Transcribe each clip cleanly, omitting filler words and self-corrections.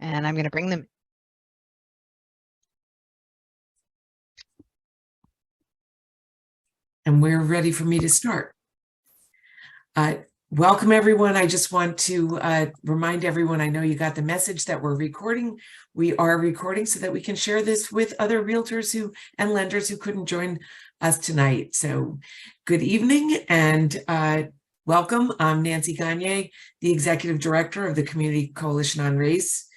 and I'm going to bring them. And we're ready for me to start. Welcome, everyone. I just want to remind everyone, I know you got the message that we're recording. We are recording so that we can share this with other realtors and lenders who couldn't join us tonight. So good evening and welcome. I'm Nancy Gagne, the Executive Director of the Community Coalition on Race.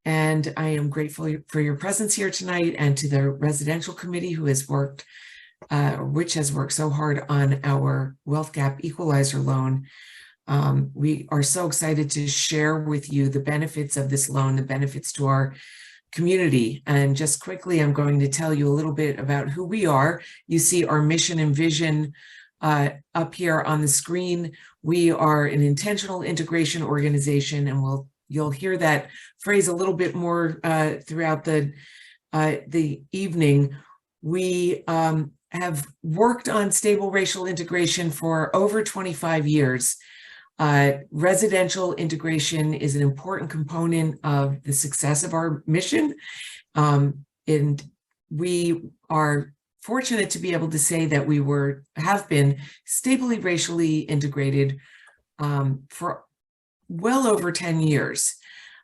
And I am grateful for your presence here tonight and to the Residential Committee who has worked which has worked so hard on our wealth gap equalizer loan. We are so excited to share with you the benefits of this loan, the benefits to our community. And just quickly, I'm going to tell you a little bit about who we are. You see our mission and vision up here on the screen. We are an intentional integration organization, and you'll hear that phrase a little bit more throughout the evening. We have worked on stable racial integration for over 25 years. Residential integration is an important component of the success of our mission. And we are fortunate to be able to say that we have been stably racially integrated for well over 10 years.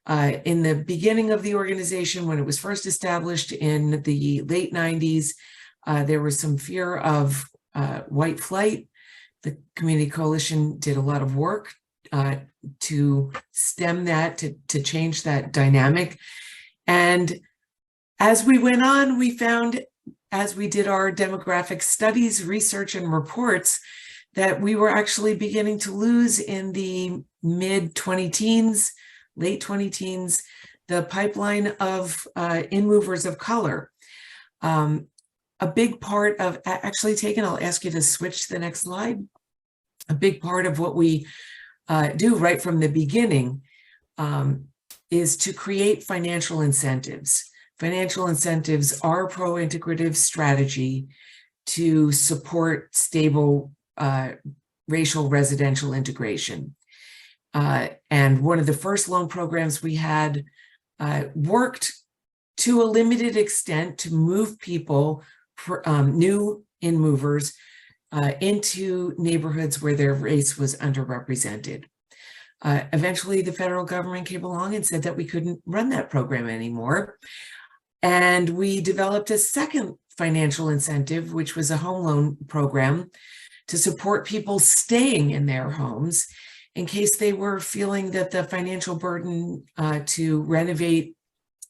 In the beginning of the organization, when it was first established in the late 90s, there was some fear of white flight. The Community Coalition did a lot of work to stem that, to change that dynamic. And as we went on, we found, as we did our demographic studies, research, and reports, that we were actually beginning to lose in the mid-20-teens, late 20-teens, the pipeline of in-movers of color. A big part of, actually, Tegan, I'll ask you to switch to the next slide. A big part of what we do right from the beginning is to create financial incentives. Financial incentives are a pro-integrative strategy to support stable racial residential integration. And one of the first loan programs we had worked to a limited extent to move people, new in-movers, into neighborhoods where their race was underrepresented. Eventually, the federal government came along and said that we couldn't run that program anymore. And we developed a second financial incentive, which was a home loan program to support people staying in their homes in case they were feeling that the financial burden to renovate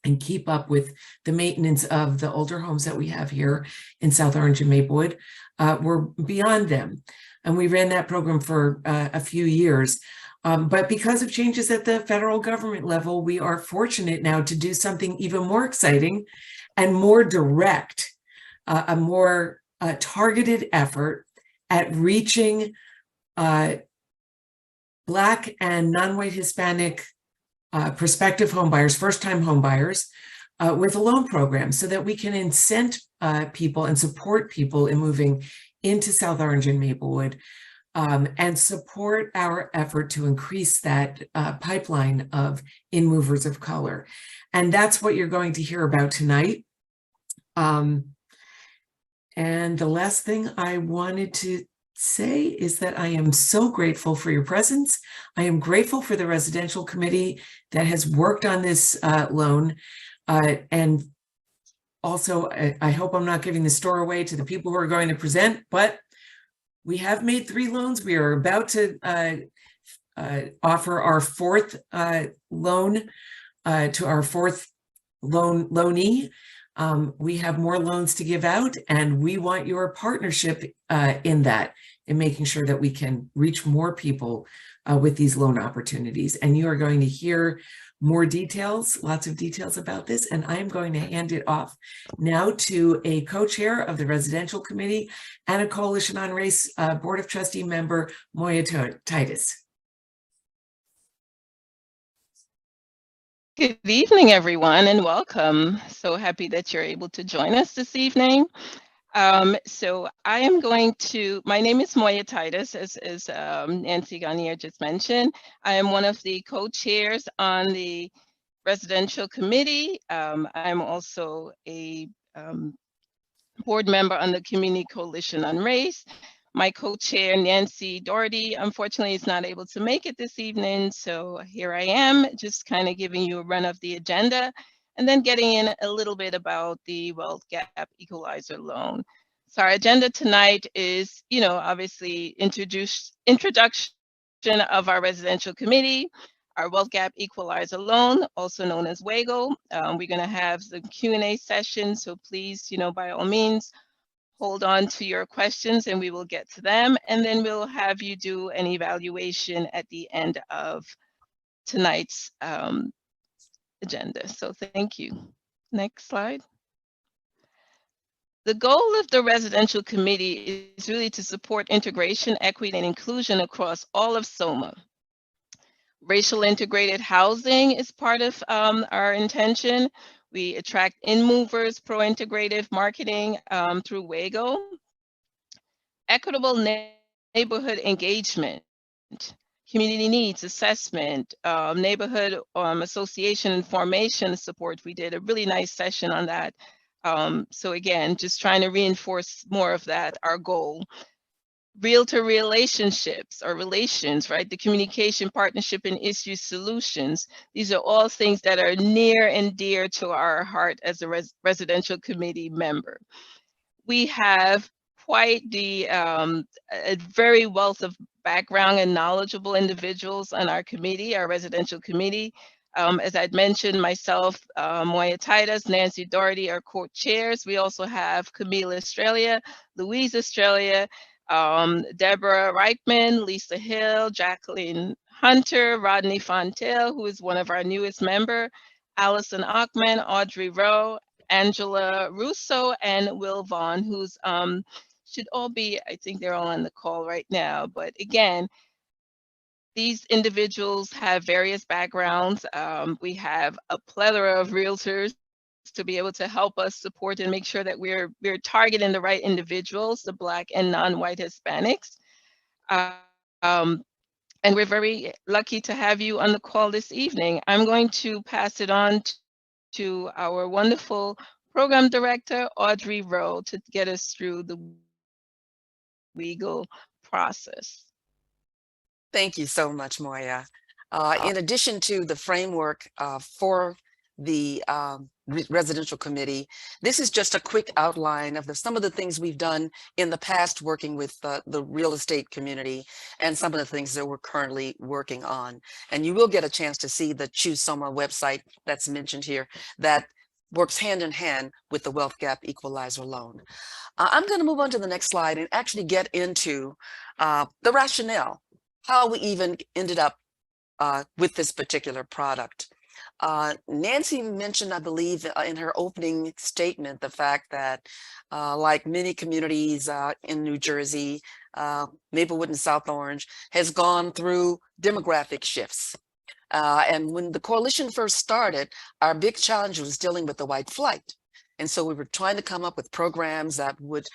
and keep up with the maintenance of the older homes that we have here in South Orange and Maplewood were beyond them. And we ran that program for a few years. But because of changes at the federal government level, we are fortunate now to do something even more exciting and more direct, a more targeted effort at reaching Black and non-white Hispanic prospective homebuyers, first-time homebuyers, with a loan program so that we can incent people and support people in moving into South Orange and Maplewood and support our effort to increase that pipeline of in-movers of color. And that's what you're going to hear about tonight. And the last thing I wanted to say is that I am so grateful for your presence. I am grateful for the Residential Committee that has worked on this loan. And also, I hope I'm not giving the store away to the people who are going to present, but we have made 3 loans. We are about to offer our fourth loan to our fourth loanee. We have more loans to give out, and we want your partnership in that, in making sure that we can reach more people with these loan opportunities. And you are going to hear more details, lots of details about this, and I'm going to hand it off now to a co-chair of the Residential Committee and a Coalition on Race Board of Trustee member, Moya Titus. Good evening, everyone, and welcome. So happy that you're able to join us this evening. So I am going to, my name is Moya Titus, as Nancy Gagne just mentioned. I am one of the co-chairs on the Residential Committee. I'm also a board member on the Community Coalition on Race. My co-chair, Nancy Doherty, unfortunately is not able to make it this evening. So here I am, just kind of giving you a run of the agenda and then getting in a little bit about the Wealth Gap Equalizer loan. So our agenda tonight is, obviously introduction of our residential committee, our Wealth Gap Equalizer loan, also known as WAGO. We're going to have the Q&A session. So please, by all means, hold on to your questions and we will get to them. And then we'll have you do an evaluation at the end of tonight's agenda. So thank you. Next slide. The goal of the residential committee is really to support integration, equity, and inclusion across all of SOMA. Racial integrated housing is part of our intention. We attract in-movers, pro-integrative marketing through WAGO. Equitable neighborhood engagement, community needs assessment, neighborhood association and formation support. We did a really nice session on that. So again, just trying to reinforce more of that, our goal. Realtor relationships or relations, right? The communication, partnership, and issue solutions. These are all things that are near and dear to our heart as a residential committee member. We have quite the a very wealth of background and knowledgeable individuals on our committee, our residential committee. As I'd mentioned, myself, Moya Titus, Nancy Doherty are co-chairs. We also have Camille Australia, Louise Australia, Deborah Reichman, Lisa Hill, Jacqueline Hunter, Rodney Fontel, who is one of our newest member, Allison Ackman, Audrey Rowe, Angela Russo, and Will Vaughn, who's should all be, I think they're all on the call right now. But again, these individuals have various backgrounds. We have a plethora of realtors to be able to help us support and make sure that we're targeting the right individuals, the Black and non-white Hispanics. And we're very lucky to have you on the call this evening. I'm going to pass it on to our wonderful program director, Audrey Rowe, to get us through the legal process. Thank you so much, Moya. In addition to the framework for the residential committee, this is just a quick outline of some of the things we've done in the past working with the real estate community and some of the things that we're currently working on. And you will get a chance to see the Choose Soma website that's mentioned here that works hand in hand with the Wealth Gap Equalizer loan. I'm going to move on to the next slide and actually get into the rationale, how we even ended up with this particular product. Nancy mentioned, I believe, in her opening statement, the fact that like many communities in New Jersey, Maplewood and South Orange has gone through demographic shifts. And when the coalition first started, our big challenge was dealing with the white flight. And so we were trying to come up with programs that would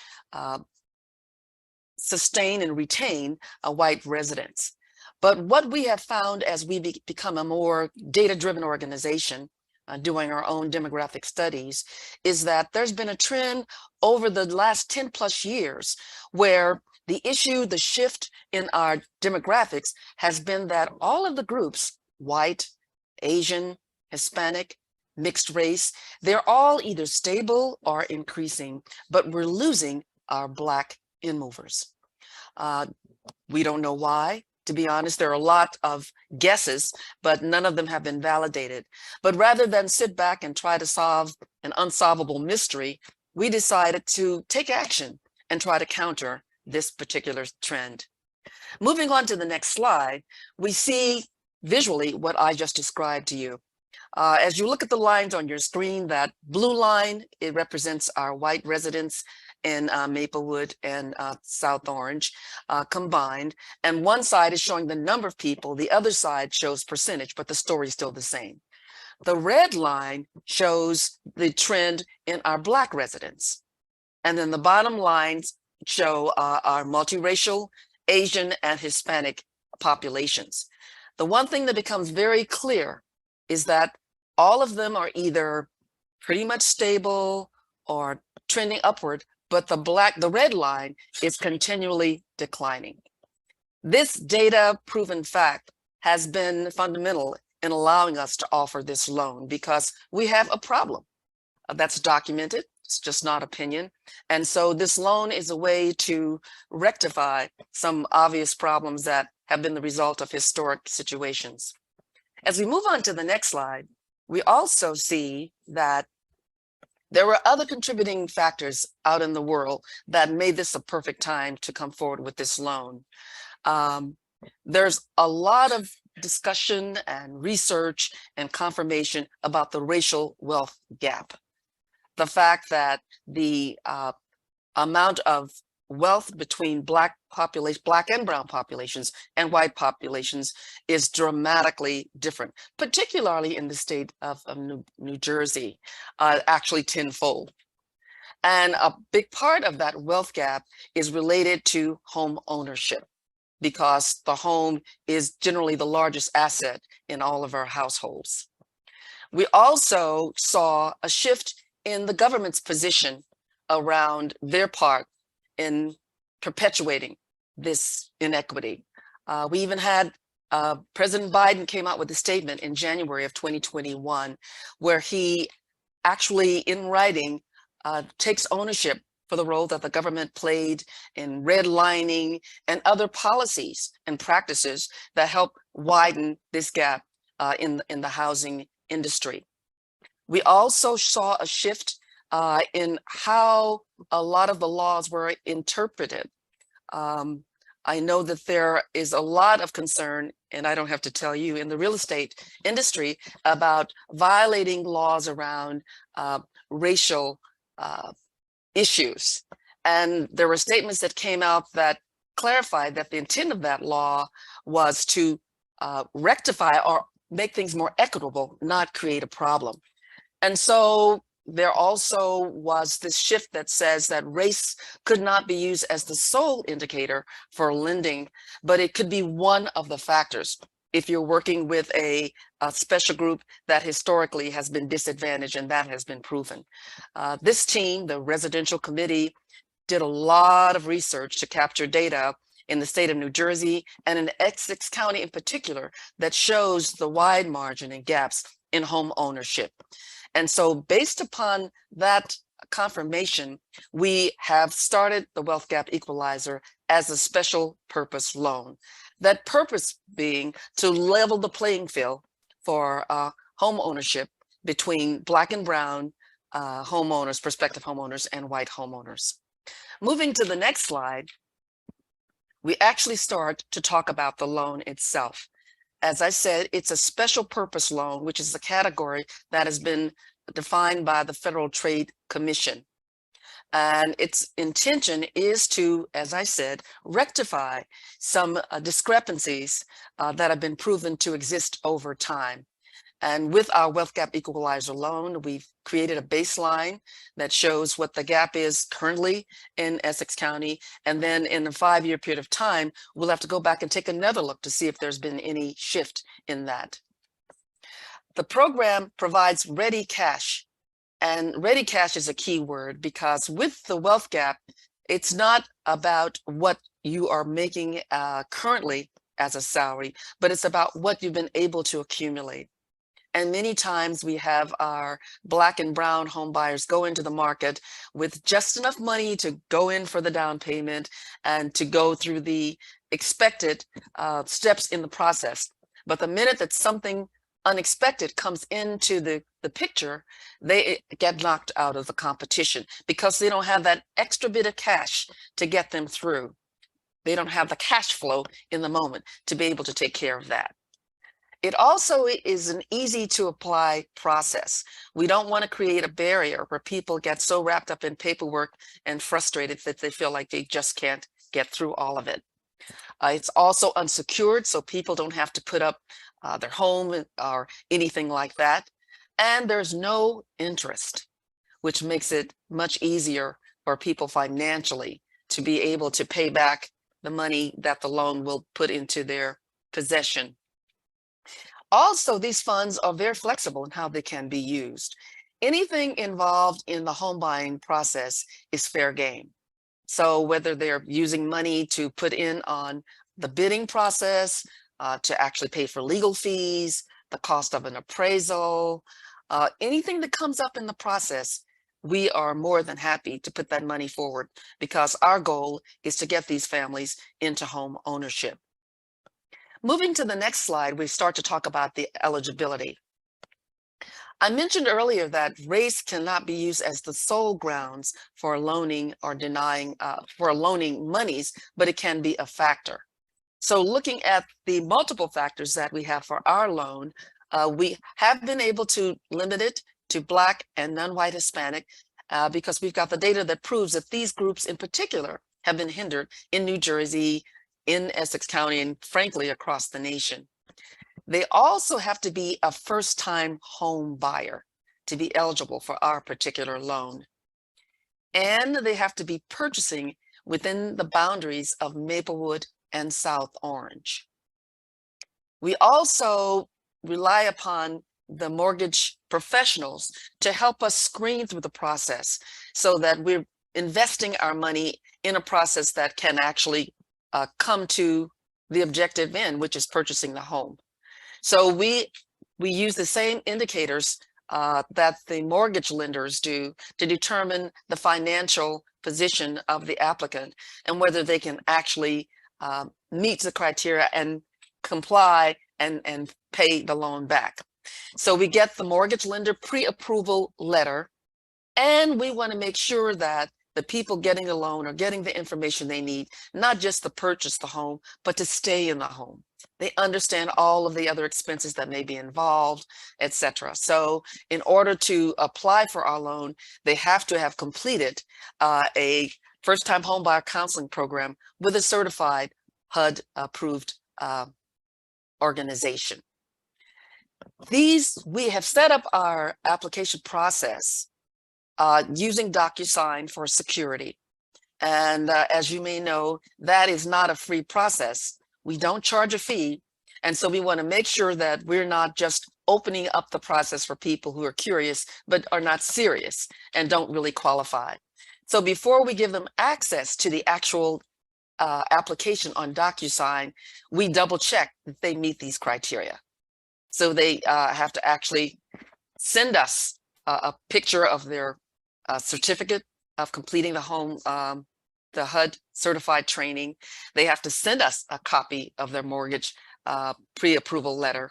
sustain and retain white residents. But what we have found as we become a more data-driven organization, doing our own demographic studies, is that there's been a trend over the last 10 plus years where the issue, the shift in our demographics has been that all of the groups, white, Asian, Hispanic, mixed race, they're all either stable or increasing, but we're losing our Black in-movers. We don't know why. To be honest, there are a lot of guesses, but none of them have been validated. But rather than sit back and try to solve an unsolvable mystery, we decided to take action and try to counter this particular trend. Moving on to the next slide, we see visually what I just described to you. As you look at the lines on your screen, that blue line, it represents our white residents in Maplewood and South Orange combined. And one side is showing the number of people, the other side shows percentage, but the story is still the same. The red line shows the trend in our Black residents. And then the bottom lines show our multiracial, Asian, and Hispanic populations. The one thing that becomes very clear is that All of them are either pretty much stable or trending upward, but the red line is continually declining. This data proven fact has been fundamental in allowing us to offer this loan because we have a problem that's documented. It's just not opinion. And so this loan is a way to rectify some obvious problems that have been the result of historic situations. As we move on to the next slide, we also see that there were other contributing factors out in the world that made this a perfect time to come forward with this loan. There's a lot of discussion and research and confirmation about the racial wealth gap. The fact that the amount of wealth between Black and brown populations and white populations is dramatically different, particularly in the state of New Jersey, actually tenfold. And a big part of that wealth gap is related to home ownership, because the home is generally the largest asset in all of our households. We also saw a shift in the government's position around their part in perpetuating this inequity. We even had President Biden came out with a statement in January of 2021, where he actually in writing takes ownership for the role that the government played in redlining and other policies and practices that help widen this gap in the housing industry. We also saw a shift in how a lot of the laws were interpreted. I know that there is a lot of concern, and I don't have to tell you, in the real estate industry about violating laws around racial issues. And there were statements that came out that clarified that the intent of that law was to rectify or make things more equitable, not create a problem. And so there also was this shift that says that race could not be used as the sole indicator for lending, but it could be one of the factors if you're working with a special group that historically has been disadvantaged, and that has been proven. This team, the residential committee, did a lot of research to capture data in the state of New Jersey and in Essex County in particular that shows the wide margin and gaps in home ownership. And so based upon that confirmation, we have started the Wealth Gap Equalizer as a special purpose loan. That purpose being to level the playing field for home ownership between Black and brown homeowners, prospective homeowners, and white homeowners. Moving to the next slide, we actually start to talk about the loan itself. As I said, it's a special purpose loan, which is a category that has been defined by the Federal Trade Commission. And its intention is to, as I said, rectify some discrepancies that have been proven to exist over time. And with our Wealth Gap Equalizer loan, we've created a baseline that shows what the gap is currently in Essex County. And then in a 5-year period of time, we'll have to go back and take another look to see if there's been any shift in that. The program provides ready cash. And ready cash is a key word because with the wealth gap, it's not about what you are making currently as a salary, but it's about what you've been able to accumulate. And many times we have our Black and brown home buyers go into the market with just enough money to go in for the down payment and to go through the expected steps in the process. But the minute that something unexpected comes into the picture, they get knocked out of the competition because they don't have that extra bit of cash to get them through. They don't have the cash flow in the moment to be able to take care of that. It also is an easy to apply process. We don't want to create a barrier where people get so wrapped up in paperwork and frustrated that they feel like they just can't get through all of it. It's also unsecured, so people don't have to put up their home or anything like that. And there's no interest, which makes it much easier for people financially to be able to pay back the money that the loan will put into their possession. Also, these funds are very flexible in how they can be used. Anything involved in the home buying process is fair game. So whether they're using money to put in on the bidding process, to actually pay for legal fees, the cost of an appraisal, anything that comes up in the process, we are more than happy to put that money forward because our goal is to get these families into home ownership. Moving to the next slide, we start to talk about the eligibility. I mentioned earlier that race cannot be used as the sole grounds for loaning or denying, for loaning monies, but it can be a factor. So looking at the multiple factors that we have for our loan, we have been able to limit it to Black and non-white Hispanic because we've got the data that proves that these groups in particular have been hindered in New Jersey, in Essex County, and frankly, across the nation. They also have to be a first-time home buyer to be eligible for our particular loan. And they have to be purchasing within the boundaries of Maplewood and South Orange. We also rely upon the mortgage professionals to help us screen through the process so that we're investing our money in a process that can actually come to the objective end, which is purchasing the home. So we use the same indicators that the mortgage lenders do to determine the financial position of the applicant and whether they can actually meet the criteria and comply and pay the loan back. So we get the mortgage lender pre-approval letter, and we want to make sure that the people getting the loan are getting the information they need, not just to purchase the home, but to stay in the home. They understand all of the other expenses that may be involved, etc. So in order to apply for our loan, they have to have completed a first-time homebuyer counseling program with a certified HUD approved organization. We have set up our application process using DocuSign for security. And as you may know, that is not a free process. We don't charge a fee. And so we want to make sure that we're not just opening up the process for people who are curious, but are not serious and don't really qualify. So before we give them access to the actual application on DocuSign, we double check that they meet these criteria. So they have to actually send us a picture of their certificate of completing the home, the HUD certified training. They have to send us a copy of their mortgage pre-approval letter.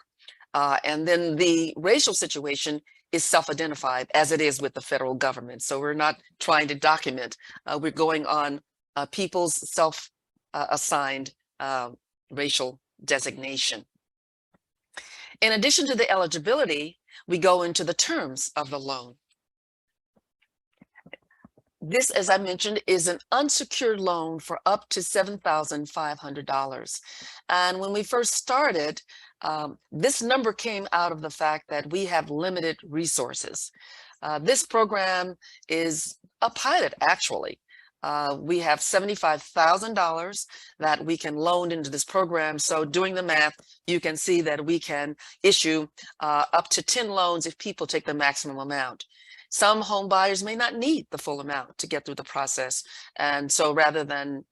And then the racial situation is self-identified as it is with the federal government. So we're not trying to document, we're going on people's self-assigned racial designation. In addition to the eligibility, we go into the terms of the loan. This, as I mentioned, is an unsecured loan for up to $7,500. And when we first started, this number came out of the fact that we have limited resources. This program is a pilot, actually. We have $75,000 that we can loan into this program. So doing the math, you can see that we can issue up to 10 loans if people take the maximum amount. Some home buyers may not need the full amount to get through the process. And so rather than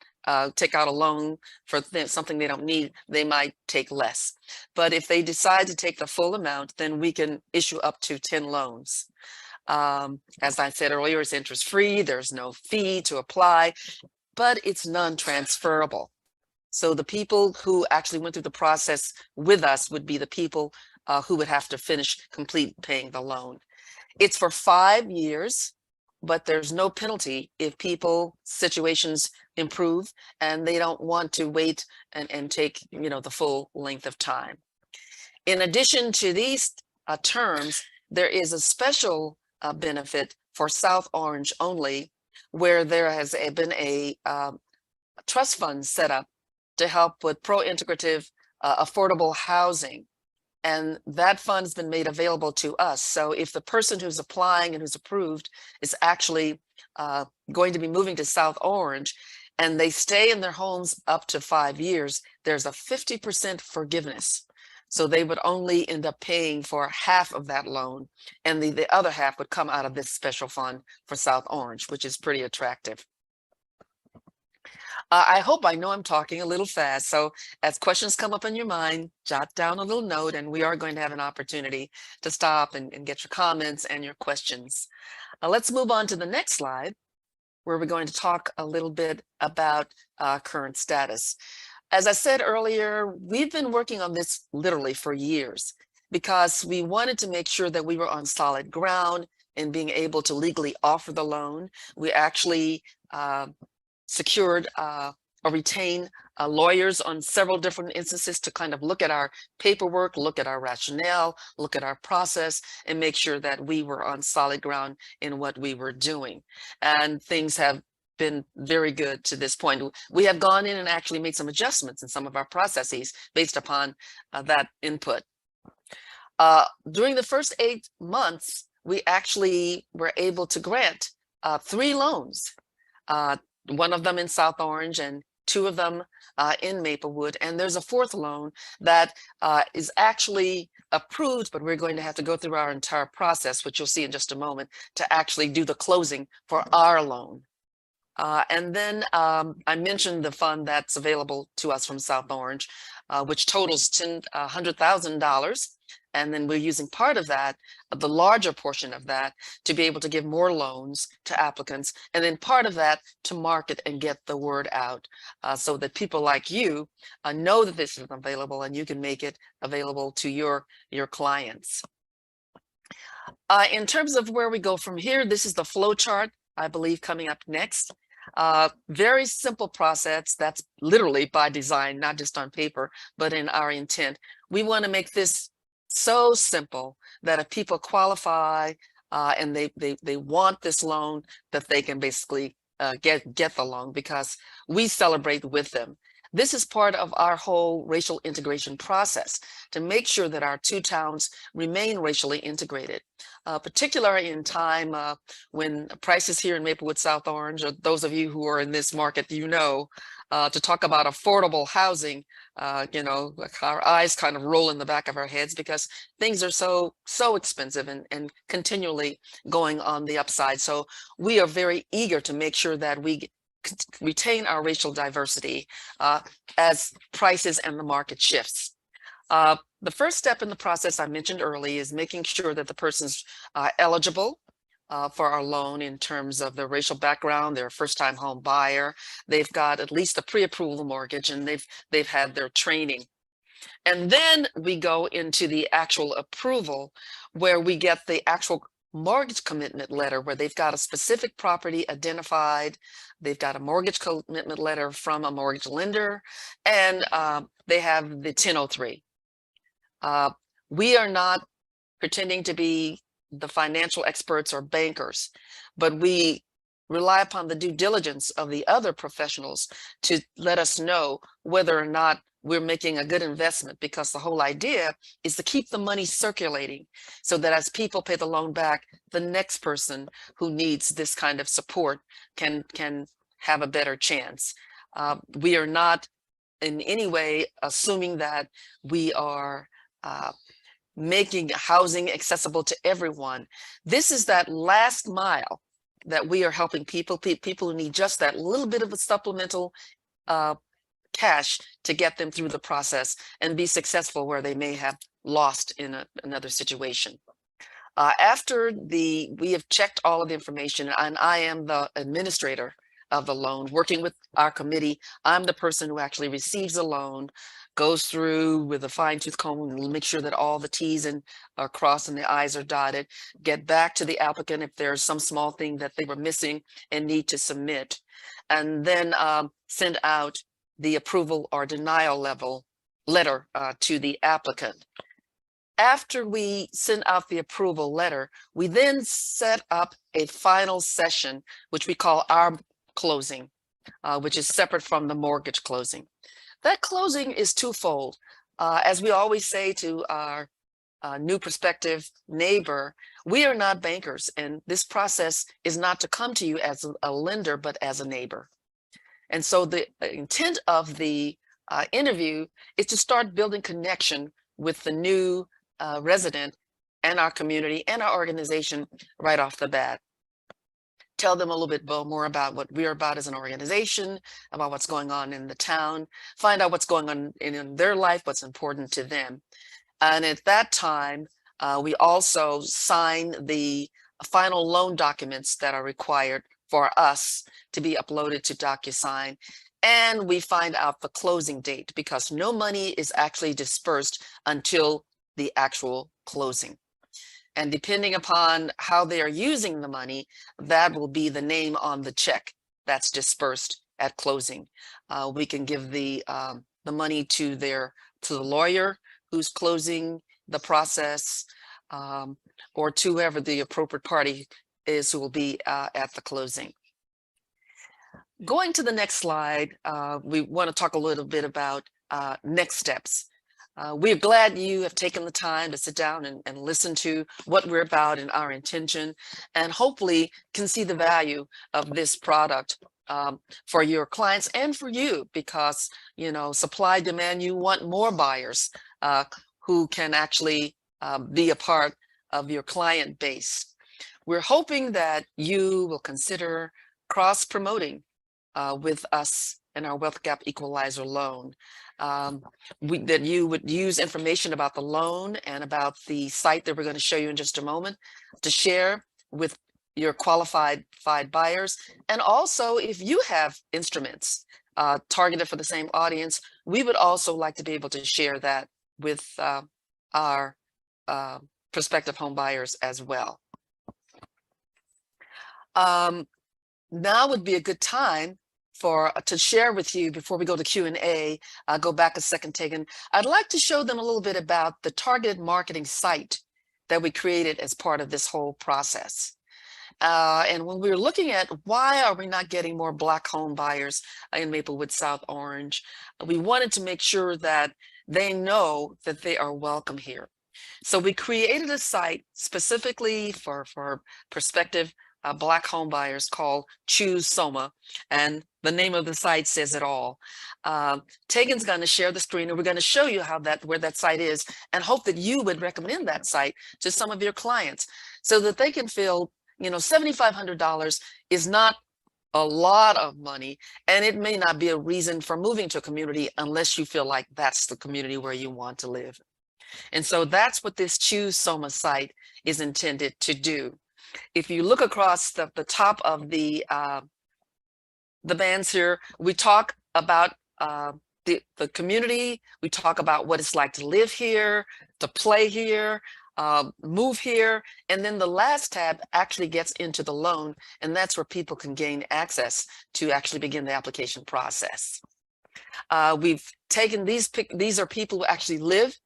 take out a loan for something they don't need, they might take less. But if they decide to take the full amount, then we can issue up to 10 loans. As I said earlier, it's interest-free, there's no fee to apply, but it's non-transferable. So the people who actually went through the process with us would be the people who would have to complete paying the loan. It's for 5 years, but there's no penalty if situations improve and they don't want to wait and take, the full length of time. In addition to these terms, there is a special benefit for South Orange only, where there has been a trust fund set up to help with pro-integrative affordable housing. And that fund has been made available to us. So if the person who's applying and who's approved is actually going to be moving to South Orange and they stay in their homes up to 5 years, there's a 50% forgiveness. So they would only end up paying for half of that loan, and the other half would come out of this special fund for South Orange, which is pretty attractive. I know I'm talking a little fast, so as questions come up in your mind, jot down a little note, and we are going to have an opportunity to stop and get your comments and your questions. Let's move on to the next slide, where we're going to talk a little bit about current status. As I said earlier, we've been working on this literally for years because we wanted to make sure that we were on solid ground in being able to legally offer the loan. We actually secured or retained lawyers on several different instances to kind of look at our paperwork, look at our rationale, look at our process, and make sure that we were on solid ground in what we were doing. And things have been very good to this point. We have gone in and actually made some adjustments in some of our processes based upon that input. During the first 8 months, we actually were able to grant 3 loans. One of them in South Orange and 2 of them in Maplewood. And there's a 4th loan that is actually approved, but we're going to have to go through our entire process, which you'll see in just a moment, to actually do the closing for our loan. And then I mentioned the fund that's available to us from South Orange, which totals $100,000. And then we're using part of that, the larger portion of that, to be able to give more loans to applicants, and then part of that to market and get the word out so that people like you know that this is available and you can make it available to your clients. In terms of where we go from here, this is the flow chart, I believe, coming up next. Very simple process that's literally by design, not just on paper, but in our intent. We want to make this so simple that if people qualify and they want this loan, that they can basically get the loan, because we celebrate with them. This is part of our whole racial integration process to make sure that our 2 towns remain racially integrated, particularly in time when prices here in Maplewood, South Orange, or those of you who are in this market, to talk about affordable housing, our eyes kind of roll in the back of our heads because things are so expensive and continually going on the upside. So we are very eager to make sure that we retain our racial diversity as prices and the market shifts. The first step in the process I mentioned earlier is making sure that the person's eligible for our loan in terms of their racial background. They're a first-time home buyer. They've got at least a pre-approval mortgage, and they've had their training. And then we go into the actual approval, where we get the actual mortgage commitment letter, where they've got a specific property identified, they've got a mortgage commitment letter from a mortgage lender, and they have the 1003. We are not pretending to be the financial experts or bankers, but we rely upon the due diligence of the other professionals to let us know whether or not we're making a good investment, because the whole idea is to keep the money circulating so that as people pay the loan back, the next person who needs this kind of support can have a better chance. We are not in any way assuming that we are making housing accessible to everyone. This is that last mile that we are helping people who need just that little bit of a supplemental cash to get them through the process and be successful where they may have lost in another situation. After we have checked all of the information, and I am the administrator of the loan, working with our committee. I'm the person who actually receives the loan, goes through with a fine-tooth comb and make sure that all the T's are crossed and the I's are dotted, get back to the applicant if there's some small thing that they were missing and need to submit, and then send out the approval or denial letter to the applicant. After we send out the approval letter, we then set up a final session, which we call our closing, which is separate from the mortgage closing. That closing is twofold. As we always say to our new prospective neighbor, we are not bankers, and this process is not to come to you as a lender, but as a neighbor. And so the intent of the interview is to start building connection with the new resident and our community and our organization right off the bat. Tell them a little bit more about what we're about as an organization, about what's going on in the town, find out what's going on in their life, what's important to them. And at that time, we also sign the final loan documents that are required for us to be uploaded to DocuSign. And we find out the closing date, because no money is actually dispersed until the actual closing. And depending upon how they are using the money, that will be the name on the check that's dispersed at closing. We can give the money to the lawyer who's closing the process, or to whoever the appropriate party is who will be at the closing. Going to the next slide, we want to talk a little bit about next steps. We're glad you have taken the time to sit down and listen to what we're about and our intention, and hopefully can see the value of this product for your clients and for you, because, you know, supply demand, you want more buyers who can actually be a part of your client base. We're hoping that you will consider cross-promoting with us and our Wealth Gap Equalizer loan. That you would use information about the loan and about the site that we're going to show you in just a moment to share with your qualified buyers. And also, if you have instruments targeted for the same audience, we would also like to be able to share that with our prospective home buyers as well. Now would be a good time to share with you, before we go to Q&A, go back a second, Tegan. I'd like to show them a little bit about the targeted marketing site that we created as part of this whole process. And when we were looking at why are we not getting more Black home buyers in Maplewood South Orange, we wanted to make sure that they know that they are welcome here. So we created a site specifically for prospective Black home buyers called Choose Soma, and the name of the site says it all. Tegan's going to share the screen, and we're going to show you where that site is, and hope that you would recommend that site to some of your clients so that they can feel, you know, $7,500 is not a lot of money, and it may not be a reason for moving to a community unless you feel like that's the community where you want to live. And so that's what this Choose Soma site is intended to do. If you look across the top of the bands here, we talk about the community, we talk about what it's like to live here, to play here, move here, and then the last tab actually gets into the loan, and that's where people can gain access to actually begin the application process. We've taken these are people who actually live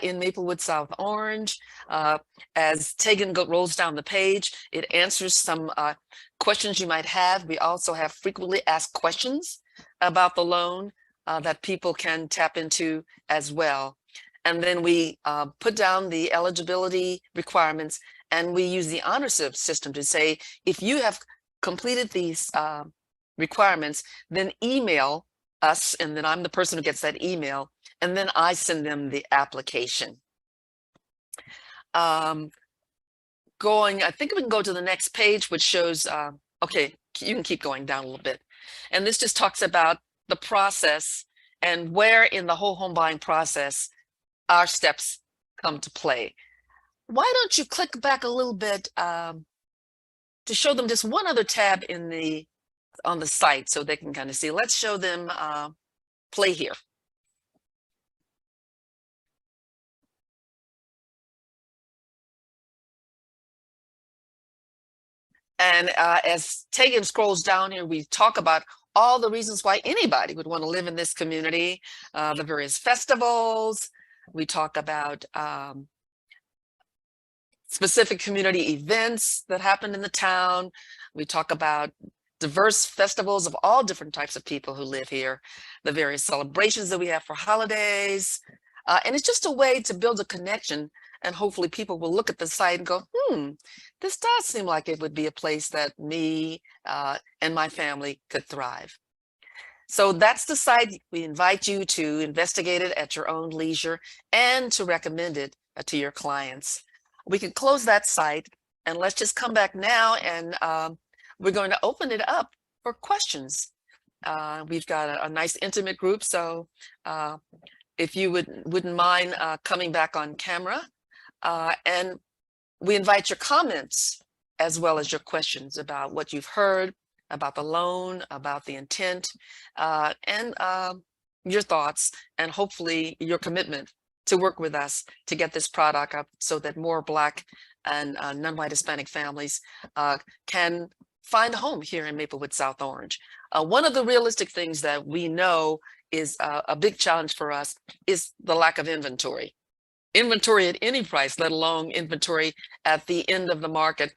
in Maplewood South Orange. As Tegan rolls down the page, it answers some questions you might have. We also have frequently asked questions about the loan that people can tap into as well. And then we put down the eligibility requirements, and we use the honor system to say, if you have completed these requirements, then email us, and then I'm the person who gets that email, and then I send them the application. I think we can go to the next page, which shows, okay, you can keep going down a little bit. And this just talks about the process and where in the whole home buying process our steps come to play. Why don't you click back a little bit to show them just one other tab on the site so they can kind of see. Let's show them play here. And as Tegan scrolls down here, we talk about all the reasons why anybody would want to live in this community, the various festivals. We talk about specific community events that happen in the town. We talk about diverse festivals of all different types of people who live here, the various celebrations that we have for holidays. And it's just a way to build a connection, and hopefully people will look at the site and go, this does seem like it would be a place that me and my family could thrive. So that's the site. We invite you to investigate it at your own leisure and to recommend it to your clients. We can close that site and let's just come back now and we're going to open it up for questions. We've got a nice intimate group, so if you wouldn't mind coming back on camera, and we invite your comments as well as your questions about what you've heard, about the loan, about the intent, and your thoughts, and hopefully your commitment to work with us to get this product up so that more Black and non-white Hispanic families can find a home here in Maplewood South Orange. One of the realistic things that we know is a big challenge for us is the lack of inventory. Inventory at any price, let alone inventory at the end of the market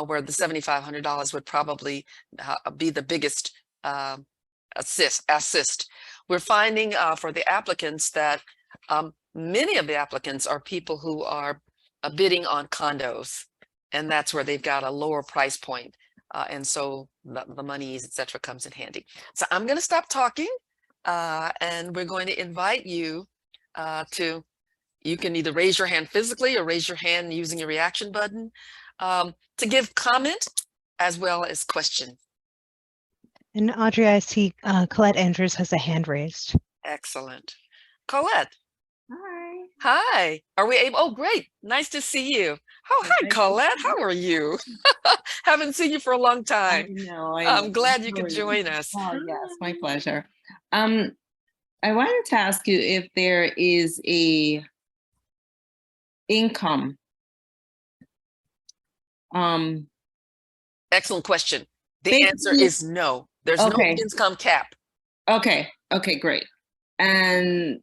where the $7,500 would probably be the biggest assist. We're finding for the applicants that many of the applicants are people who are bidding on condos, and that's where they've got a lower price point. And so the monies, et cetera, comes in handy. So I'm going to stop talking and we're going to invite you you can either raise your hand physically or raise your hand using your reaction button to give comment as well as question. And Audrey, I see Colette Andrews has a hand raised. Excellent. Colette. Hi. Hi. Are we able? Oh, great. Nice to see you. Oh, hi, Colette. How are you? Haven't seen you for a long time. I know. I'm glad you could join us. Oh, yes, my pleasure. I wanted to ask you if there is a income. Excellent question. The answer is no. There's no income cap. Okay. Okay, great. And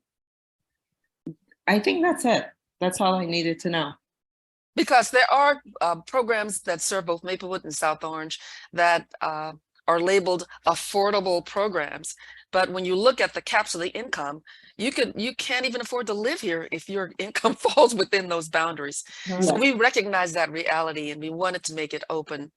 I think that's it. That's all I needed to know. Because there are programs that serve both Maplewood and South Orange that are labeled affordable programs. But when you look at the caps of the income, you can't even afford to live here if your income falls within those boundaries. So we recognize that reality and we wanted to make it open.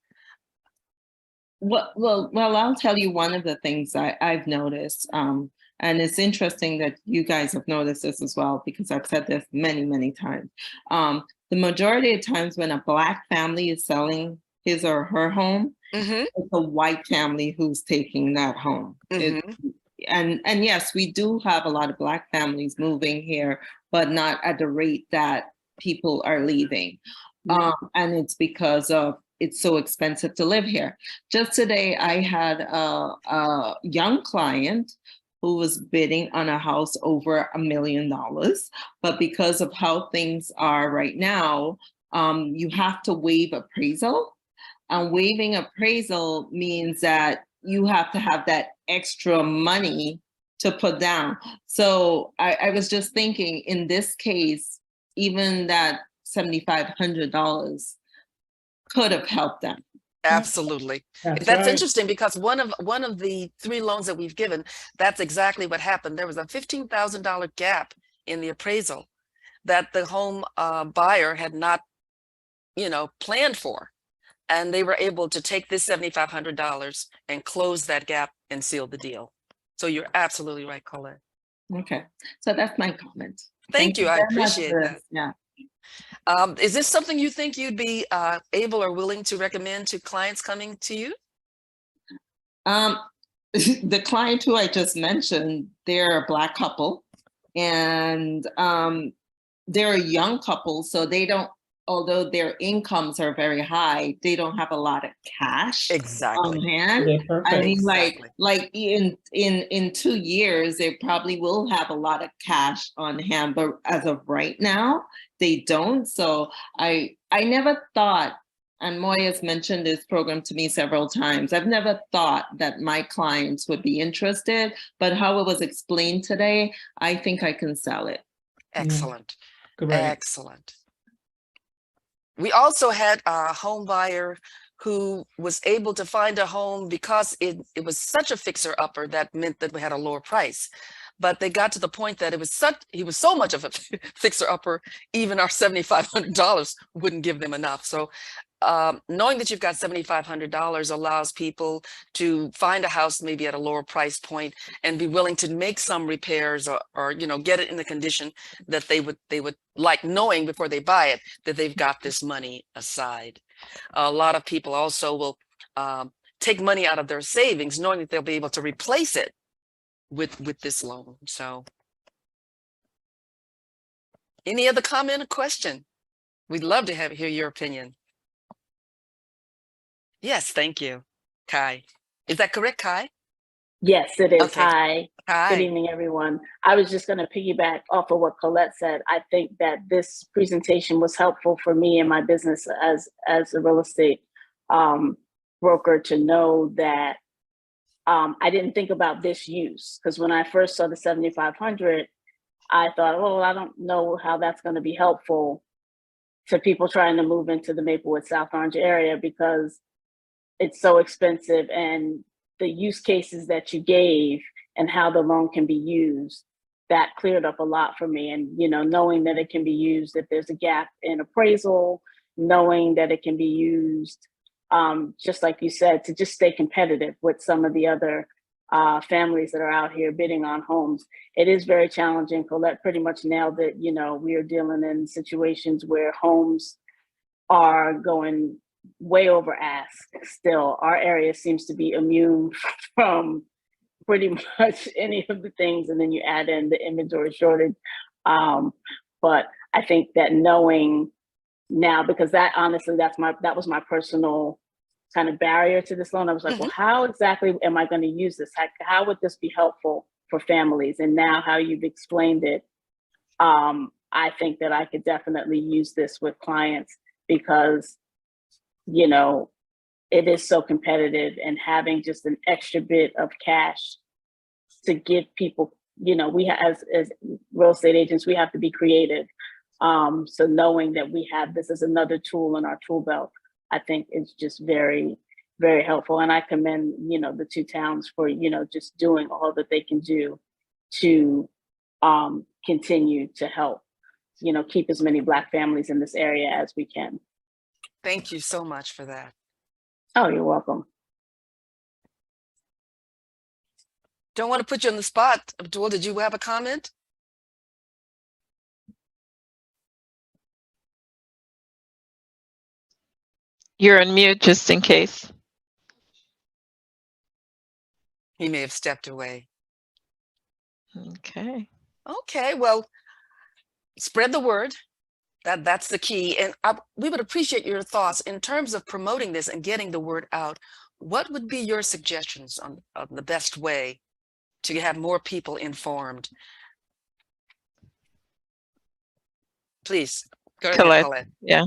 Well, I'll tell you one of the things I've noticed, and it's interesting that you guys have noticed this as well, because I've said this many, many times. The majority of times when a Black family is selling his or her home, it's a white family who's taking that home. And yes, we do have a lot of Black families moving here, but not at the rate that people are leaving. And it's because of it's so expensive to live here. Just today, I had a young client who was bidding on a house over $1 million, but because of how things are right now, you have to waive appraisal. And waiving appraisal means that you have to have that extra money to put down. So I was just thinking, in this case, even that $7,500 could have helped them. Absolutely. That's interesting because one of the 3 loans that we've given, that's exactly what happened. There was a $15,000 gap in the appraisal that the home buyer had not, planned for. And they were able to take this $7,500 and close that gap and seal the deal. So you're absolutely right, Colette. Okay. So that's my comment. Thank you. I appreciate that. Yeah. Is this something you think you'd be able or willing to recommend to clients coming to you? The client who I just mentioned, they're a Black couple, and they're a young couple, so they don't, although their incomes are very high, they don't have a lot of cash on hand. I mean, like in 2 years, they probably will have a lot of cash on hand, but as of right now, they don't. So I never thought, and Moya's mentioned this program to me several times, I've never thought that my clients would be interested, but how it was explained today, I think I can sell it. Excellent. Excellent. We also had a home buyer who was able to find a home because it was such a fixer-upper that meant that we had a lower price. But they got to the point that he was so much of a fixer-upper, even our $7,500 wouldn't give them enough. So knowing that you've got $7,500 allows people to find a house maybe at a lower price point and be willing to make some repairs or get it in the condition that they would like, knowing before they buy it that they've got this money aside. A lot of people also will take money out of their savings knowing that they'll be able to replace it with this loan. So any other comment or question? We'd love to hear your opinion. Yes, thank you. Kai. Is that correct, Kai? Yes, it is. Okay. Hi. Hi. Good evening, everyone. I was just going to piggyback off of what Colette said. I think that this presentation was helpful for me and my business as a real estate broker to know that I didn't think about this use, because when I first saw the 7,500, I thought, oh, I don't know how that's going to be helpful to people trying to move into the Maplewood South Orange area because it's so expensive, and the use cases that you gave and how the loan can be used, that cleared up a lot for me. And, knowing that it can be used if there's a gap in appraisal, knowing that it can be used, just like you said, to just stay competitive with some of the other families that are out here bidding on homes. It is very challenging. Colette pretty much nailed it. We are dealing in situations where homes are going way over ask still. Our area seems to be immune from pretty much any of the things, and then you add in the inventory shortage. But I think that knowing now, because that honestly, that was my personal kind of barrier to this loan. I was like, well, how exactly am I going to use this? How would this be helpful for families? And now how you've explained it, I think that I could definitely use this with clients because it is so competitive, and having just an extra bit of cash to give people, we have, as real estate agents, we have to be creative. So knowing that we have this as another tool in our tool belt, I think is just very, very helpful. And I commend, the two towns for, just doing all that they can do to continue to help, keep as many Black families in this area as we can. Thank you so much for that. Oh, you're welcome. Don't want to put you on the spot. Abdul, did you have a comment? You're on mute just in case. He may have stepped away. Okay. Okay, well, spread the word. That's the key. And we would appreciate your thoughts in terms of promoting this and getting the word out. What would be your suggestions on the best way to have more people informed? Please, go ahead, Colette. Yeah.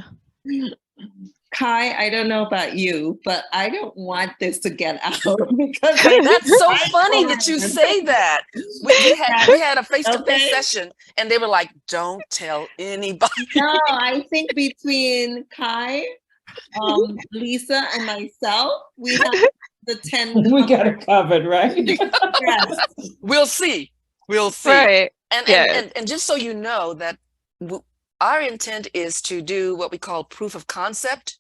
Kai, I don't know about you, but I don't want this to get out because that's so funny that you say that. We had a face-to-face session, and they were like, "Don't tell anybody." No, I think between Kai, Lisa, and myself, we have the 10. We got it covered, right? Yes. We'll see. We'll see. Right. And just so you know that our intent is to do what we call proof of concept.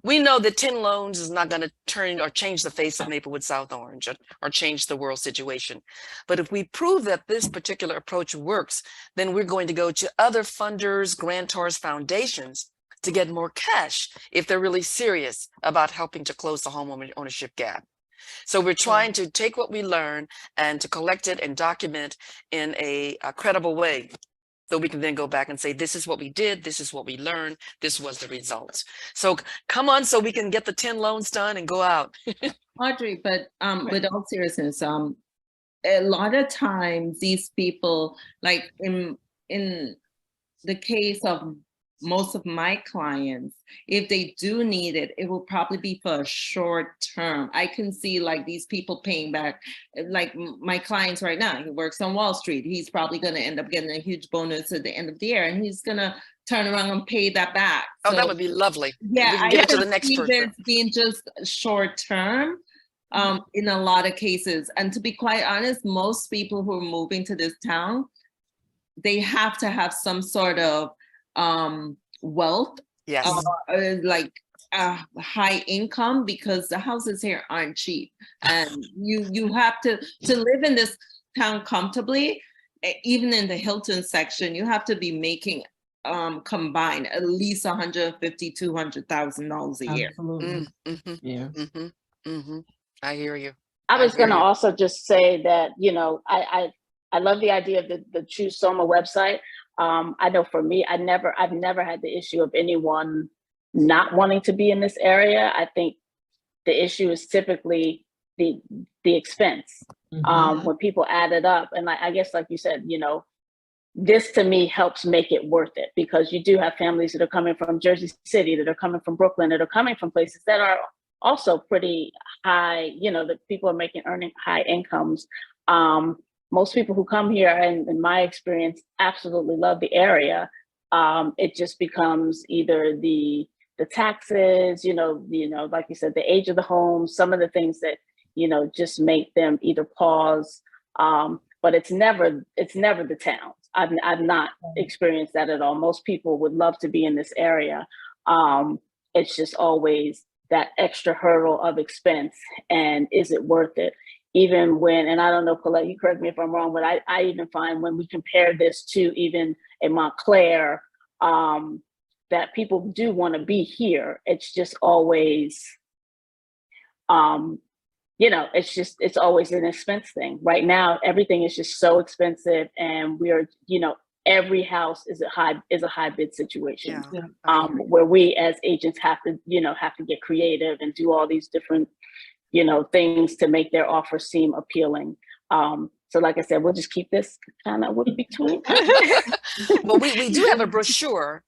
We know that 10 loans is not going to turn or change the face of Maplewood South Orange or change the world situation. But if we prove that this particular approach works, then we're going to go to other funders, grantors, foundations to get more cash if they're really serious about helping to close the home ownership gap. So we're trying to take what we learn and to collect it and document in a credible way. So we can then go back and say, this is what we did, this is what we learned, this was the results. So come on, so we can get the 10 loans done and go out. Audrey, but with all seriousness, a lot of times these people, like in the case of most of my clients, if they do need it, it will probably be for a short term. I can see like these people paying back, like my clients right now, he works on Wall Street. He's probably going to end up getting a huge bonus at the end of the year, and he's going to turn around and pay that back. Oh, so, that would be lovely. Yeah, we can get it to the next person. There's being just short term in a lot of cases. And to be quite honest, most people who are moving to this town, they have to have some sort of wealth. Yes. Like high income, because the houses here aren't cheap, and you have to live in this town comfortably. Even in the Hilton section, you have to be making combined at least $150,000-$200,000 a year. Absolutely. Yeah. I hear you. I was going to you. also just say that, you know, I love the idea of the Choose Soma website. I know for me, I've never had the issue of anyone not wanting to be in this area. I think the issue is typically the expense. When people add it up, and I guess, like you said, you know, this to me helps make it worth it, because you do have families that are coming from Jersey City, that are coming from Brooklyn, that are coming from places that are also pretty high, you know, that people are earning high incomes. Most people who come here, and in my experience, absolutely love the area. It just becomes either the taxes, you know, like you said, the age of the home, some of the things that, you know, just make them either pause. But it's never the towns. I've not experienced that at all. Most people would love to be in this area. It's just always that extra hurdle of expense, and is it worth it? Even when, and I don't know, Colette, you correct me if I'm wrong, but I even find when we compare this to even a Montclair, that people do want to be here. It's just always, you know, it's always an expense thing. Right now, everything is just so expensive, and we are, you know, every house is a high bid situation. Where we as agents have to get creative and do all these different, you know, things to make their offer seem appealing. So like I said, we'll just keep this kind of in between. Well, we do have a brochure.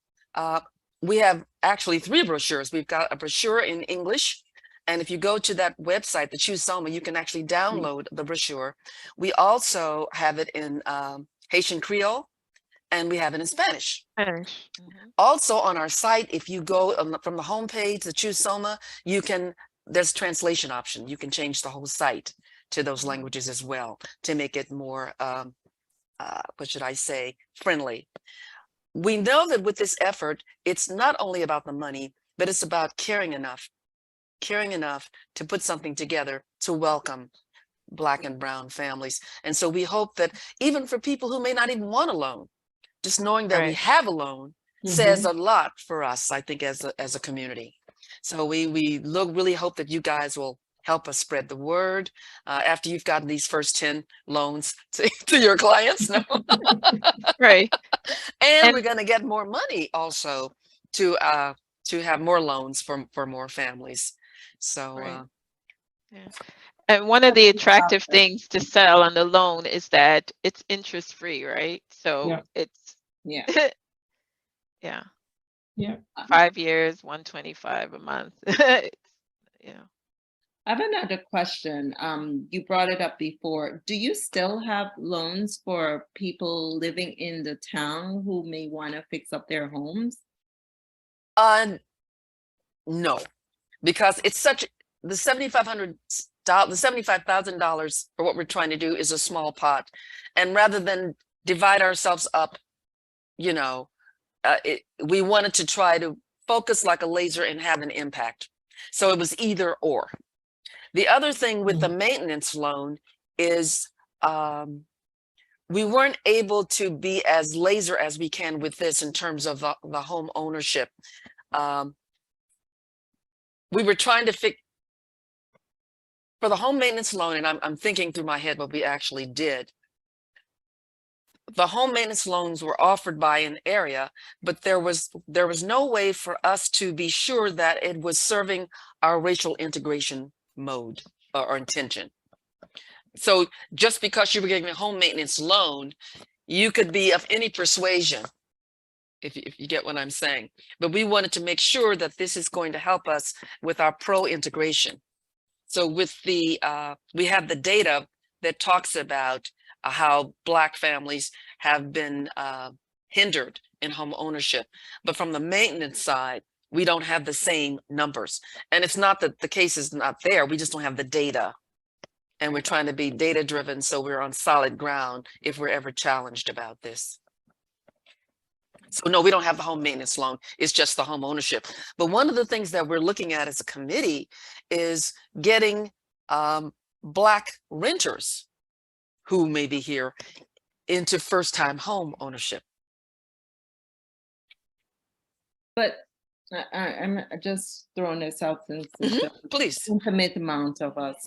We have actually 3 brochures. We've got a brochure in English. And if you go to that website, the Choose Soma, you can actually download the brochure. We also have it in Haitian Creole, and we have it in Spanish. Also on our site, if you go from the homepage, the Choose Soma, there's a translation option. You can change the whole site to those languages as well to make it more, what should I say, friendly. We know that with this effort, it's not only about the money, but it's about caring enough to put something together to welcome Black and Brown families. And so we hope that even for people who may not even want a loan, just knowing that we have a loan says a lot for us, I think, as a community. So we really hope that you guys will help us spread the word after you've gotten these first 10 loans to your clients. No? Right. And we're going to get more money also to have more loans for more families. So, And one of the attractive things to sell on the loan is that it's interest free, right? So it's 5 years, $125 a month. I have another question. You brought it up before. Do you still have loans for people living in the town who may want to fix up their homes? No, because it's the $75,000 for what we're trying to do is a small pot, and rather than divide ourselves up, you know, we wanted to try to focus like a laser and have an impact. So it was either or. The other thing with the maintenance loan is we weren't able to be as laser as we can with this in terms of the home ownership. We were trying to for the home maintenance loan, and I'm thinking through my head what we actually did. The home maintenance loans were offered by an area, but there was no way for us to be sure that it was serving our racial integration mode or intention. So just because you were getting a home maintenance loan, you could be of any persuasion, if you get what I'm saying. But we wanted to make sure that this is going to help us with our pro-integration. So with we have the data that talks about how Black families have been hindered in home ownership. But from the maintenance side, we don't have the same numbers. And it's not that the case is not there, we just don't have the data. And we're trying to be data driven, so we're on solid ground if we're ever challenged about this. So no, we don't have the home maintenance loan. It's just the home ownership. But one of the things that we're looking at as a committee is getting Black renters who may be here into first-time home ownership. But I'm just throwing this out since it's a Please. intimate amount of us.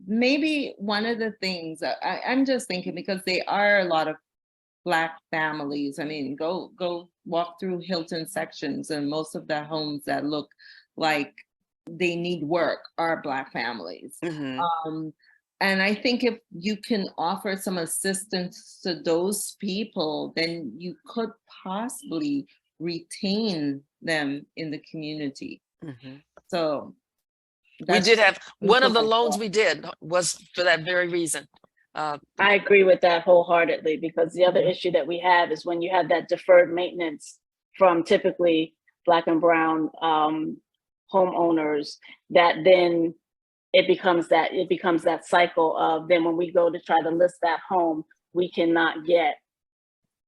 Maybe one of the things I'm just thinking, because there are a lot of Black families. I mean, go walk through Hilton sections, and most of the homes that look like they need work are Black families. And I think if you can offer some assistance to those people, then you could possibly retain them in the community. So we did have one of the loans we did was for that very reason. I agree with that wholeheartedly, because the other issue that we have is when you have that deferred maintenance from typically Black and brown homeowners, that then it becomes that cycle of, then when we go to try to list that home, we cannot get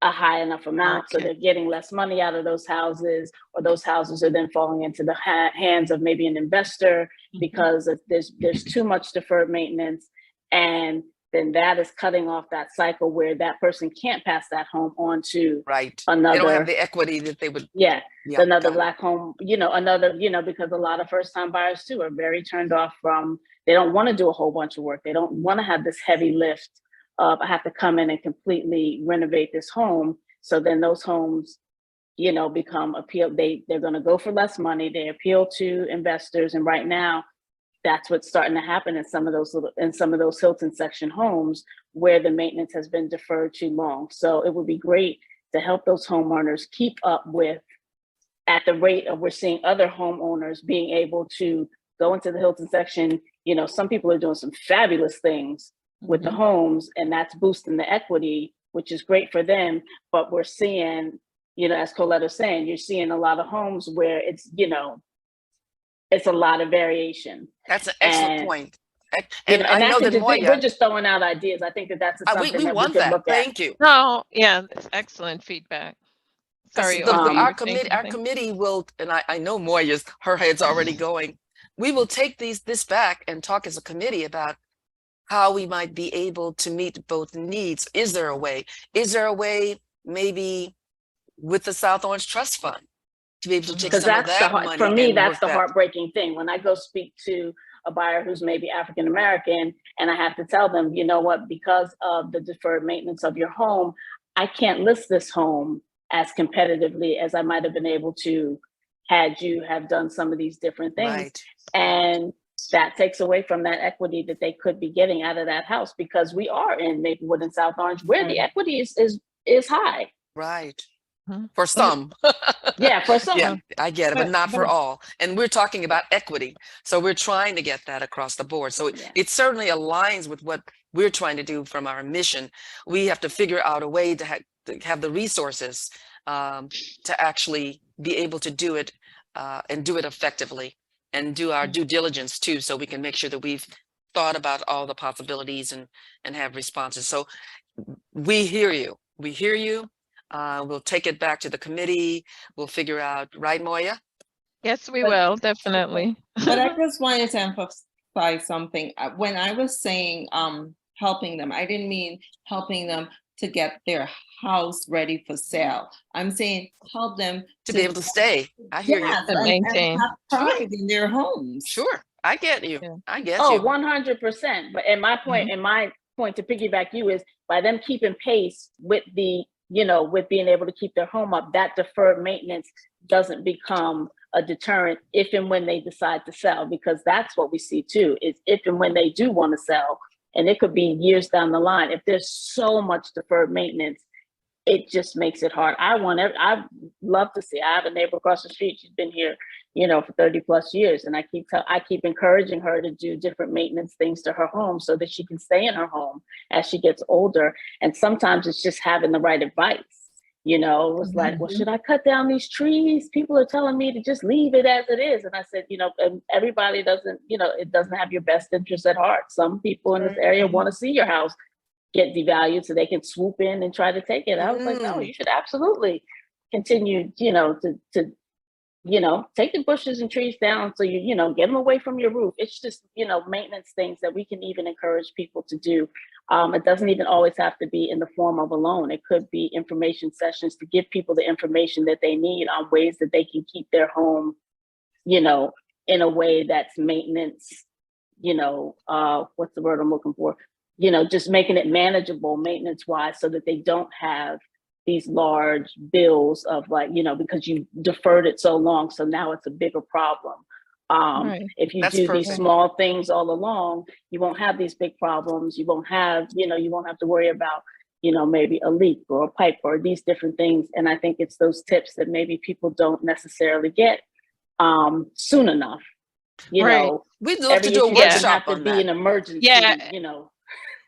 a high enough amount. So they're getting less money out of those houses, or those houses are then falling into the hands of maybe an investor because there's too much deferred maintenance. And then that is cutting off that cycle where that person can't pass that home on to another. They don't have the equity that they would. Another Black home, because a lot of first-time buyers too are very turned off from, they don't want to do a whole bunch of work. They don't want to have this heavy lift of, I have to come in and completely renovate this home. So then those homes, become they're going to go for less money. They appeal to investors. And right now, that's what's starting to happen in some of those Hilton section homes where the maintenance has been deferred too long. So it would be great to help those homeowners keep up with, at the rate of we're seeing other homeowners being able to go into the Hilton section. Some people are doing some fabulous things with the homes, and that's boosting the equity, which is great for them. But we're seeing, as Colette was saying, you're seeing a lot of homes where it's, it's a lot of variation. That's an excellent point. And I know that we're just throwing out ideas. I think that's something we that want we could that. look at. Thank you. No, yeah, that's excellent feedback. Sorry, our committee will, and I know Moya's, her head's already going. We will take this back and talk as a committee about how we might be able to meet both needs. Is there a way? Is there a way maybe with the South Orange Trust Fund to be able to take some of that money? For me, that's the heartbreaking thing. When I go speak to a buyer who's maybe African American, and I have to tell them, you know what, because of the deferred maintenance of your home, I can't list this home as competitively as I might have been able to had you have done some of these different things. And that takes away from that equity that they could be getting out of that house, because we are in Maplewood and South Orange where the equity is high. For some. For some. Yeah, I get it, but not for all. And we're talking about equity. So we're trying to get that across the board. So it certainly aligns with what we're trying to do from our mission. We have to figure out a way to have the resources to actually be able to do it and do it effectively, and do our due diligence too, so we can make sure that we've thought about all the possibilities and have responses. So we hear you. We hear you. We'll take it back to the committee. We'll figure out, right, Moya? Yes, we will, definitely. But I just wanted to emphasize something. When I was saying helping them, I didn't mean helping them to get their house ready for sale. I'm saying help them to be able to stay. I hear you. To maintain. And have pride in their homes. Sure, I get you. I get you. 100%. But my point to piggyback you is, by them keeping pace with with being able to keep their home up, that deferred maintenance doesn't become a deterrent if and when they decide to sell, because that's what we see too, is if and when they do want to sell, and it could be years down the line, if there's so much deferred maintenance, it just makes it hard. I'd love to see, I have a neighbor across the street, she's been here, for 30 plus years. And I keep encouraging her to do different maintenance things to her home so that she can stay in her home as she gets older. And sometimes it's just having the right advice. It was like, well, should I cut down these trees? People are telling me to just leave it as it is. And I said, and everybody doesn't, it doesn't have your best interest at heart. Some people in this area want to see your house get devalued so they can swoop in and try to take it. I was like, no, you should absolutely continue, take the bushes and trees down so get them away from your roof. It's just, maintenance things that we can even encourage people to do. It doesn't even always have to be in the form of a loan. It could be information sessions to give people the information that they need on ways that they can keep their home, in a way that's maintenance, what's the word I'm looking for? Just making it manageable maintenance wise so that they don't have these large bills of because you deferred it so long. So now it's a bigger problem. Right. If you That's do these perfect. small things all along, you won't have these big problems. You won't have, you won't have to worry about, maybe a leak or a pipe or these different things. And I think it's those tips that maybe people don't necessarily get soon enough. Right. We'd love to every do a issue doesn't workshop have to on be that. an emergency, Yeah.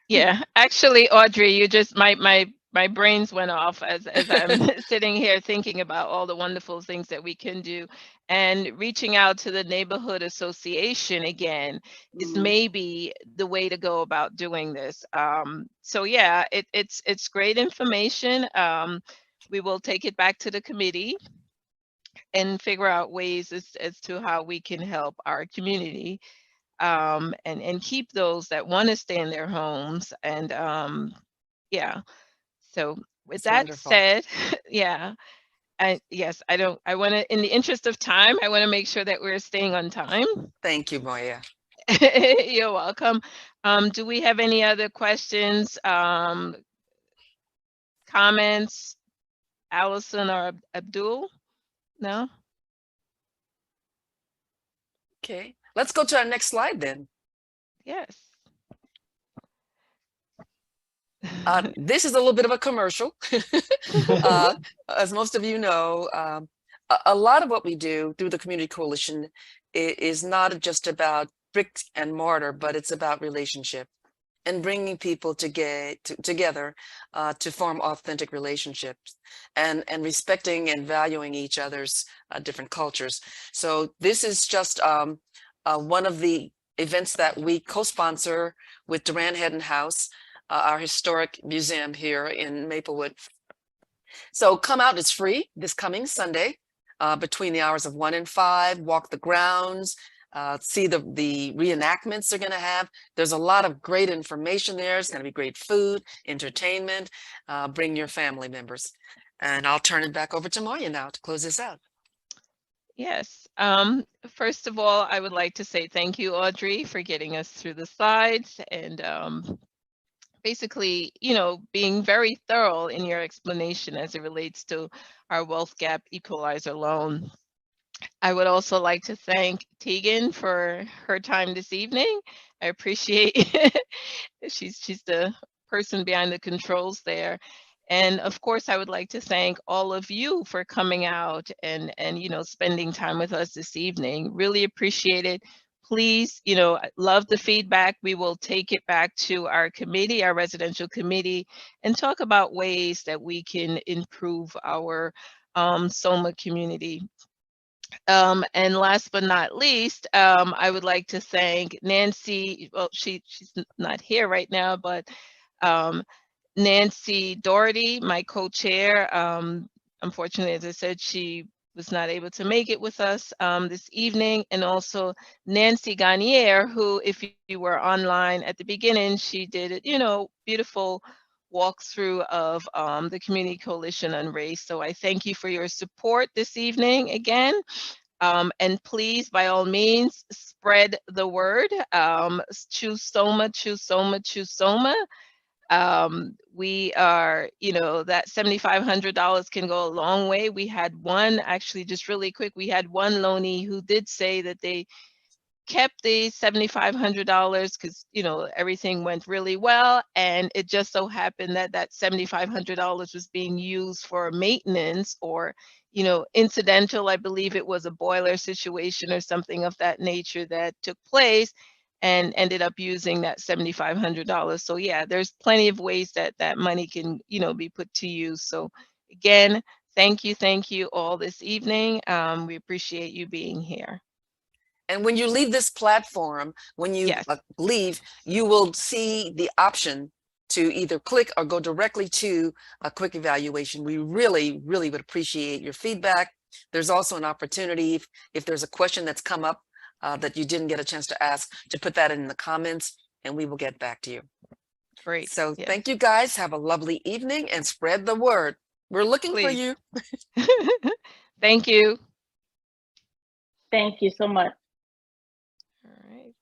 Yeah, actually, Audrey, you just my brains went off as I'm sitting here thinking about all the wonderful things that we can do, and reaching out to the neighborhood association again is Mhm. maybe the way to go about doing this. So yeah, it's great information. We will take it back to the committee and figure out ways as to how we can help our community, and keep those that want to stay in their homes. And yeah, so with It's that wonderful. said, yeah, yes, I want to, in the interest of time, I want to make sure that we're staying on time. Thank you, Moya. You're welcome. Do we have any other questions, comments, Allison or Abdul? No? Okay, let's go to our next slide then. Yes. This is a little bit of a commercial. As most of you know, a lot of what we do through the Community Coalition is not just about bricks and mortar, but it's about relationship and bringing people together to form authentic relationships and respecting and valuing each other's different cultures. So this is just one of the events that we co-sponsor with Duran Hedden House, our historic museum here in Maplewood. So come out, it's free this coming Sunday between the hours of 1 and 5, walk the grounds, see the reenactments they're going to have. There's a lot of great information there. It's going to be great food, entertainment. Bring your family members. And I'll turn it back over to Moya now to close this out. Yes. First of all, I would like to say thank you, Audrey, for getting us through the slides and basically, being very thorough in your explanation as it relates to our wealth gap equalizer loan. I would also like to thank Tegan for her time this evening. I appreciate she's the person behind the controls there. And of course, I would like to thank all of you for coming out and spending time with us this evening. Really appreciate it. Please, love the feedback. We will take it back to our committee, our residential committee, and talk about ways that we can improve our SOMA community. And last but not least, I would like to thank Nancy. Well, she's not here right now, but Nancy Doherty, my co-chair. Unfortunately, as I said, she was not able to make it with us this evening. And also Nancy Garnier, who, if you were online at the beginning, she did, beautiful walkthrough of the Community Coalition on Race. So I thank you for your support this evening again. And please, by all means, spread the word. Choose SOMA, choose SOMA, choose SOMA. We are, that $7,500 can go a long way. We had one, actually, just really quick, we had one loanee who did say that they kept the $7,500 because everything went really well, and it just so happened that that $7,500 was being used for maintenance or incidental. I believe it was a boiler situation or something of that nature that took place, and ended up using that $7,500. So yeah, there's plenty of ways that that money can be put to use. So again, thank you all this evening. We appreciate you being here. And when you leave this platform, when you Yes. leave, you will see the option to either click or go directly to a quick evaluation. We really, really would appreciate your feedback. There's also an opportunity if there's a question that's come up that you didn't get a chance to ask, to put that in the comments and we will get back to you. Great. So Yes. thank you guys. Have a lovely evening and spread the word. We're looking for Please. you. Thank you. Thank you so much. All right.